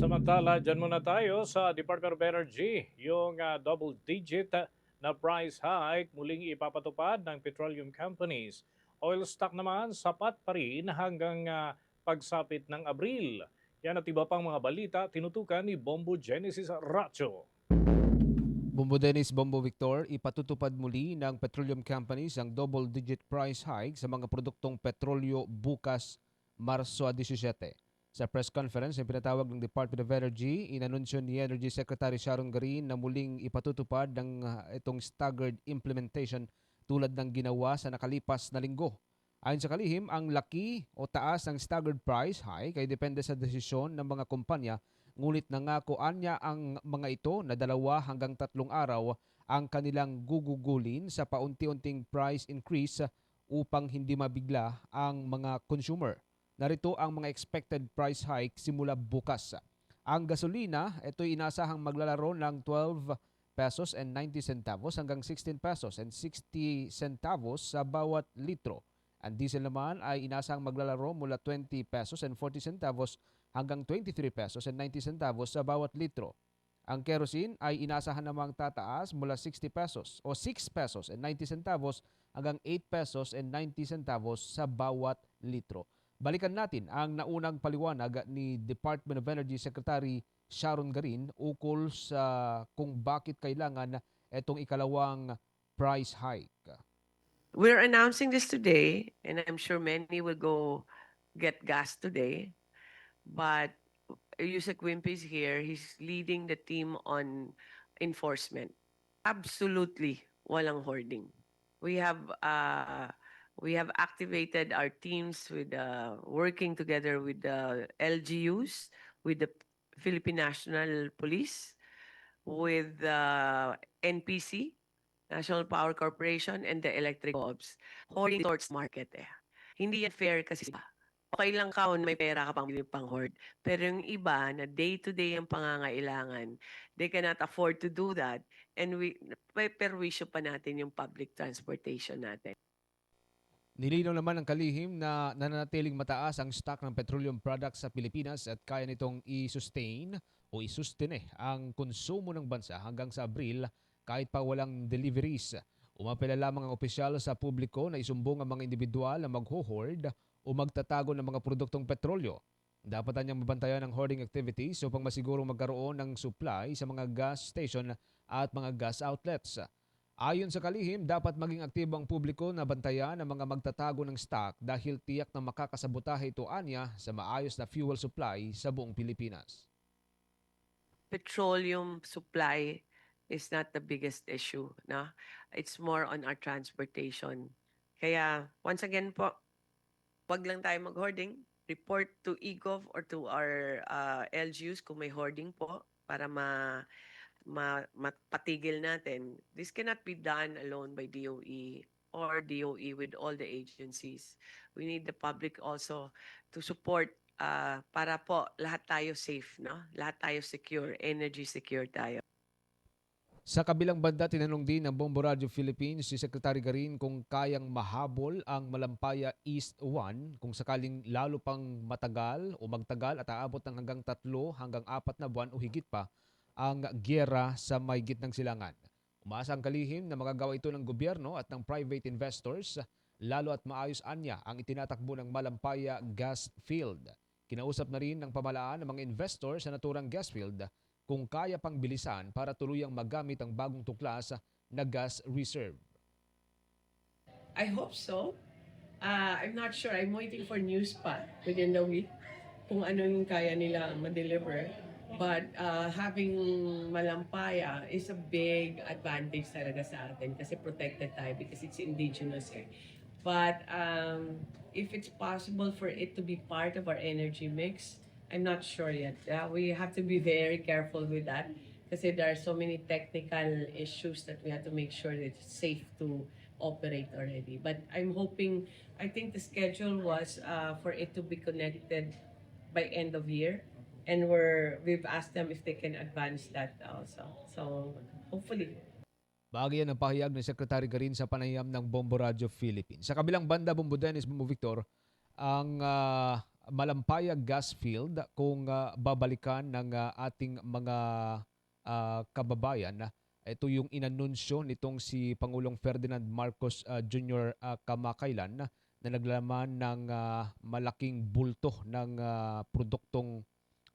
Samantala, dyan muna tayo sa Department of Energy. Yung double-digit na price hike muling ipapatupad ng petroleum companies. Oil stock naman sapat pa rin hanggang pagsapit ng Abril. Yan at iba pang mga balita tinutukan ni Bombo Genesis Racho. Bombo Dennis, Bombo Victor, ipatutupad muli ng petroleum companies ang double-digit price hike sa mga produktong petrolyo bukas Marso 17. Sa press conference na pinatawag ng Department of Energy, inanunsyo ni Energy Secretary Sharon Garin na muling ipatutupad ng itong staggered implementation tulad ng ginawa sa nakalipas na linggo. Ayon sa kalihim, ang laki o taas ng staggered price hike ay depende sa desisyon ng mga kumpanya. Ngunit nangakoan niya ang mga ito na 2 hanggang 3 araw ang kanilang gugugulin sa paunti-unting price increase upang hindi mabigla ang mga consumer. Narito ang mga expected price hike simula bukas. Ang gasolina, ito'y inasahang maglalaro ng 12 pesos and 90 centavos hanggang 16 pesos and 60 centavos sa bawat litro. Ang diesel naman ay inasahang maglalaro mula 20 pesos and 40 centavos hanggang 23 pesos and 90 centavos sa bawat litro. Ang kerosene ay inasahan namang tataas mula 60 pesos o 6 pesos and 90 centavos hanggang 8 pesos and 90 centavos sa bawat litro. Balikan natin ang naunang paliwanag ni Department of Energy Secretary Sharon Garin ukol sa kung bakit kailangan itong ikalawang price hike. We're announcing this today, and I'm sure many will go get gas today. But Yusek Wimpy is here. He's leading the team on enforcement. Absolutely walang hoarding. We have activated our teams with working together with the LGUs, with the Philippine National Police, with the NPC, National Power Corporation, and the electric co-ops. Hoarding towards market eh. Hindi yan fair kasi okay lang ka kung may pera ka pang bili pang hoard. Pero yung iba na day-to-day ang pangangailangan, they cannot afford to do that. And perwisyo pa natin yung public transportation natin. Nilinaw naman ng kalihim na nananatiling mataas ang stock ng petroleum products sa Pilipinas at kaya nitong i-sustain o isustine ang konsumo ng bansa hanggang sa Abril kahit pa walang deliveries. Umapela lamang ang opisyal sa publiko na isumbong ang mga individual na magho-hoard o magtatago ng mga produktong petrolyo. Dapat niyang mabantayan ang hoarding activities upang masigurong magkaroon ng supply sa mga gas station at mga gas outlets. Ayon sa kalihim, dapat maging aktibo ang publiko na bantayan ang mga magtatago ng stock dahil tiyak na makakasabotahe ito anya sa maayos na fuel supply sa buong Pilipinas. Petroleum supply is not the biggest issue. No? It's more on our transportation. Kaya, once again po, wag lang tayo mag-hoarding. Report to EGOV or to our LGUs kung may hoarding po para mapatigil natin. This cannot be done alone by DOE or DOE with all the agencies. We need the public also to support para po lahat tayo safe, no? Lahat tayo secure, energy secure tayo. Sa kabilang banda, tinanong din ng Bombo Radio Philippines si Secretary Garin kung kayang mahabol ang Malampaya East 1 kung sakaling lalo pang matagal o magtagal at aabot ng hanggang 3 hanggang 4 na buwan o higit pa ang gyera sa may gitnang silangan. Umaasa ang kalihim na magagawa ito ng gobyerno at ng private investors lalo at maayos anya ang itinatakbo ng Malampaya Gas Field. Kinausap na rin ng pamahalaan ng mga investors sa naturang gas field kung kaya pang bilisan para tuluyang magamit ang bagong tuklas na gas reserve. I hope so. I'm not sure. I'm waiting for news pa within the week kung ano yung kaya nila ma-deliver. But having Malampaya is a big advantage talaga sa atin kasi protected tayo because it's indigenous eh. But if it's possible for it to be part of our energy mix, I'm not sure yet. We have to be very careful with that kasi there are so many technical issues that we have to make sure that it's safe to operate already. But I'm hoping, I think the schedule was for it to be connected by end of year. And we've asked them if they can advance that also. So hopefully. Bahagi yan ng pahayag ni Secretary Garin sa panayam ng Bombo Radio Philippines. Sa kabilang banda, Bombo Dennis, Bombo Victor, ang Malampaya gas field kung babalikan ng ating mga kababayan. Ito yung inanunsyo nitong si Pangulong Ferdinand Marcos Jr. Kamakailan na naglalaman ng malaking bulto ng produktong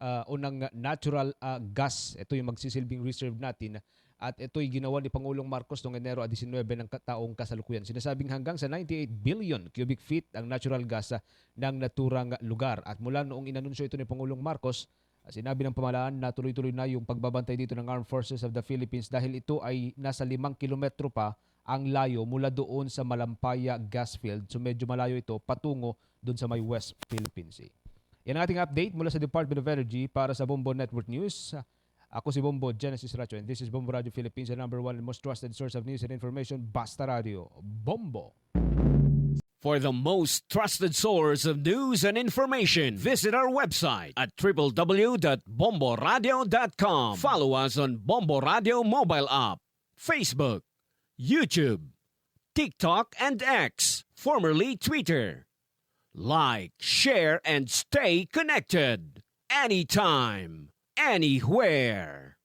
o ng natural gas. Ito yung magsisilbing reserve natin. At ito'y ginawa ni Pangulong Marcos noong Enero 19 ng taong kasalukuyan. Sinasabing hanggang sa 98 billion cubic feet ang natural gas ng naturang lugar. At mula noong inanunsyo ito ni Pangulong Marcos, sinabi ng pamahalaan na tuloy-tuloy na yung pagbabantay dito ng Armed Forces of the Philippines dahil ito ay nasa 5 kilometro pa ang layo mula doon sa Malampaya gas field. So medyo malayo ito patungo doon sa may West Philippine Sea. Yan ang ating update mula sa Department of Energy para sa Bombo Network News. Ako si Bombo Genesis Racho and this is Bombo Radio Philippines, the number one and most trusted source of news and information, Basta Radio. Bombo! For the most trusted source of news and information, visit our website at www.bomboradio.com. Follow us on Bombo Radio mobile app, Facebook, YouTube, TikTok, and X, formerly Twitter. Like, share, and stay connected. Anytime, anywhere.